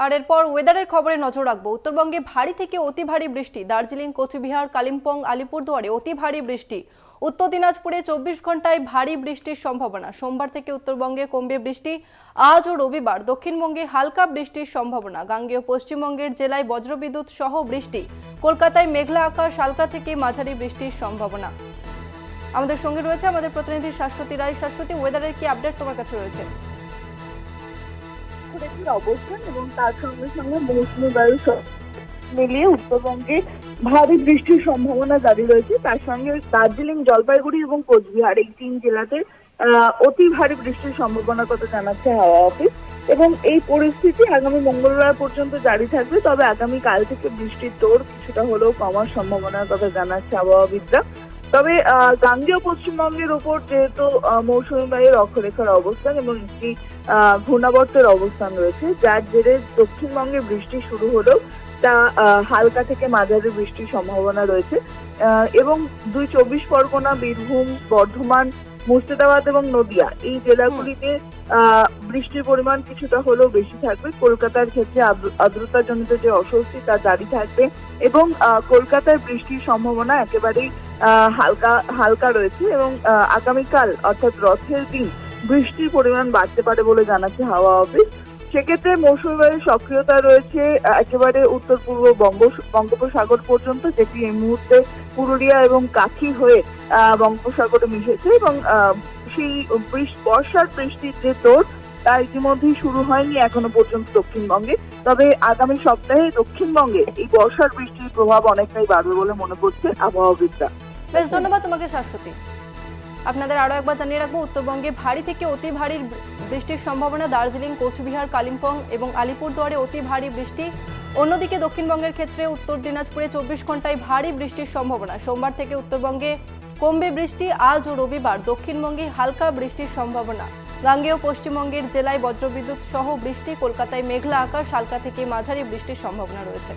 আর এরপর ওয়েদারের খবরে নজর রাখবো। উত্তরবঙ্গে ভারী থেকে অতি ভারী বৃষ্টি, দার্জিলিং, কোচবিহার, কালিম্পং, আলিপুরদুয়ারে অতি ভারী বৃষ্টি। উত্তর দিনাজপুরে 24 ঘন্টায় ভারী বৃষ্টির সম্ভাবনা। সোমবার থেকে উত্তরবঙ্গে কমবে বৃষ্টি। আজ ও রবিবার দক্ষিণবঙ্গে হালকা বৃষ্টির সম্ভাবনা। গাঙ্গেয় পশ্চিমবঙ্গের জেলায় বজ্রবিদ্যুৎ সহ বৃষ্টি। কলকাতায় মেঘলা আকাশ, হালকা থেকে মাঝারি বৃষ্টির সম্ভাবনা। আমাদের সঙ্গে রয়েছে আমাদের প্রতিনিধি শাশ্বতী রায়। শাশ্বতী, ওয়েদারের কি আপডেট তোমার কাছে রয়েছে? অবস্থান এবং তার সঙ্গে সঙ্গে মৌসুমী বায়ু মিলিয়ে উত্তরবঙ্গে ভারী বৃষ্টির সম্ভাবনা জারি রয়েছে। তার সঙ্গে দার্জিলিং, জলপাইগুড়ি এবং কোচবিহার এই 3 জেলাতে অতি ভারী বৃষ্টির সম্ভাবনার কথা জানাচ্ছে হাওয়া অফিস। এবং এই পরিস্থিতি আগামী মঙ্গলবার পর্যন্ত জারি থাকবে। তবে আগামী কাল থেকে বৃষ্টির দৌড় কিছুটা হলেও কমার সম্ভাবনার কথা জানাচ্ছে আবহাওয়াবিদরা। তবে গাঙ্গেয় পশ্চিমবঙ্গের উপর যেহেতু মৌসুমী বায়ুর অক্ষরেখার অবস্থান এবং একটি ঘূর্ণাবর্তের অবস্থান রয়েছে, যার জেরে দক্ষিণবঙ্গে বৃষ্টি শুরু হলেও তা হালকা থেকে মাঝারি বৃষ্টির সম্ভাবনা রয়েছে। এবং 24 পরগনা, বীরভূম, বর্ধমান, মুর্শিদাবাদ এবং নদিয়া এই জেলাগুলিতে বৃষ্টির পরিমাণ কিছুটা হলেও বেশি থাকবে। কলকাতার ক্ষেত্রে আর্দ্রতাজনিত যে অস্বস্তি তা জারি থাকবে এবং কলকাতায় বৃষ্টির সম্ভাবনা একেবারেই হালকা হালকা রয়েছে। এবং আগামীকাল অর্থাৎ রথের দিন বৃষ্টির পরিমাণ বাড়তে পারে বলে জানাচ্ছে হাওয়া অফিস। সেক্ষেত্রে মৌসুমী বায়ুর সক্রিয়তা রয়েছে একেবারে উত্তর পূর্ব বঙ্গোপসাগর পর্যন্ত, যেটি এই মুহূর্তে পুরুলিয়া এবং কাঁথি হয়ে বঙ্গোপসাগরে মিশেছে। এবং সেই বর্ষার বৃষ্টির যে দৌড় তা ইতিমধ্যেই শুরু হয়নি এখনো পর্যন্ত দক্ষিণবঙ্গে। তবে আগামী সপ্তাহে দক্ষিণবঙ্গে এই বর্ষার বৃষ্টির প্রভাব অনেকটাই বাড়বে বলে মনে করছে আবহাওয়াবিদরা। বেশ, ধন্যবাদ তোমাকে শাশ্বতী। আপনাদের আরো একবার জানিয়ে রাখবো, উত্তরবঙ্গে ভারী থেকে অতি ভারী বৃষ্টির সম্ভাবনা। দার্জিলিং, কোচবিহার, কালিম্পং এবং আলিপুরদুয়ারে অতি ভারী বৃষ্টি। অন্যদিকে দক্ষিণবঙ্গের ক্ষেত্রে উত্তর দিনাজপুরে 24 ঘন্টায় ভারী বৃষ্টির সম্ভাবনা। সোমবার থেকে উত্তরবঙ্গে কমবে বৃষ্টি। আজ ও রবিবার দক্ষিণবঙ্গে হালকা বৃষ্টির সম্ভাবনা। গাঙ্গেয় পশ্চিমবঙ্গের জেলায় বজ্রবিদ্যুৎ সহ বৃষ্টি। কলকাতায় মেঘলা আকাশ, হালকা থেকে মাঝারি বৃষ্টির সম্ভাবনা রয়েছে।